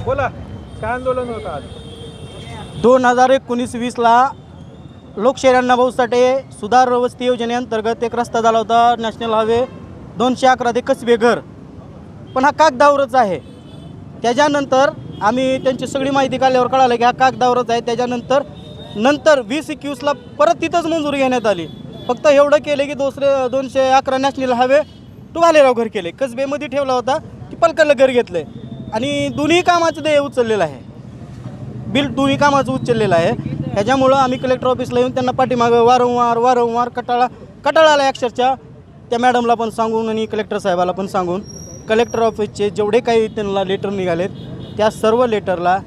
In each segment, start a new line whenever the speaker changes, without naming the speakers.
बोला, काय आंदोलन होतं आज?
2019-20ला लोकशाहीर अण्णाभाऊ साठे सुधार वस्ती योजनेअंतर्गत एक रस्ता झाला होता, नॅशनल हायवे 211 ते कसबेघर. पण हा कागदावरच आहे. त्याच्यानंतर आम्ही त्यांची सगळी माहिती काढल्यावर कळालं की हा कागदावरच आहे. त्याच्यानंतर 2021ला परत तिथंच मंजुरी घेण्यात आली. फक्त एवढं केलं की 211 नॅशनल हायवे टू भालेराव घर केले. कसबेमध्ये ठेवला होता की पलकाला घर घेतलं आहे आणि दोन्ही कामाचं देय उचललेलं आहे. बिल दोन्ही कामाचं उचललेलं आहे. ह्याच्यामुळं आम्ही कलेक्टर ऑफिसला येऊन त्यांना पाठीमागं वारंवार कटाळा आला अक्षरशः. त्या मॅडमला पण सांगून आणि कलेक्टर साहेबाला पण सांगून कलेक्टर ऑफिसचे जेवढे काही त्यांना लेटर निघालेत त्या सर्व लेटरला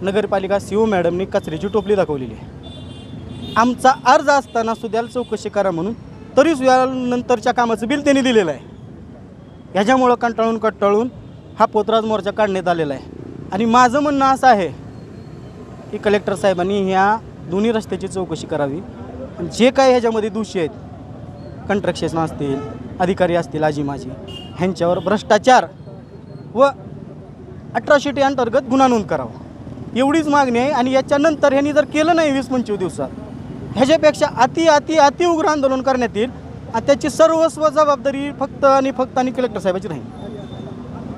नगरपालिका CO मॅडमनी कचऱ्याची टोपली दाखवलेली आहे. आमचा अर्ज असताना सुद्धा चौकशी करा म्हणून, तरी सुद्धा नंतरच्या कामाचं बिल त्यांनी दिलेलं आहे. ह्याच्यामुळं कंटाळून हा पोतराज मोर्चा काढण्यात आलेला आहे. आणि माझं म्हणणं असं आहे की कलेक्टर साहेबांनी ह्या दोन्ही रस्त्याची चौकशी करावी. जे काही ह्याच्यामध्ये दोषी आहेत, कंट्रक्शन असतील, अधिकारी असतील, आजी ह्यांच्यावर भ्रष्टाचार व अट्रॉसिटी अंतर्गत गुन्हा नोंद करावा, एवढीच मागणी आहे. आणि याच्यानंतर ह्यांनी जर केलं नाही 20-25 दिवसात, ह्याच्यापेक्षा अति उग्र आंदोलन करण्यात येईल. आणि त्याची सर्वस्व जबाबदारी फक्त आणि कलेक्टर साहेबाची राहील.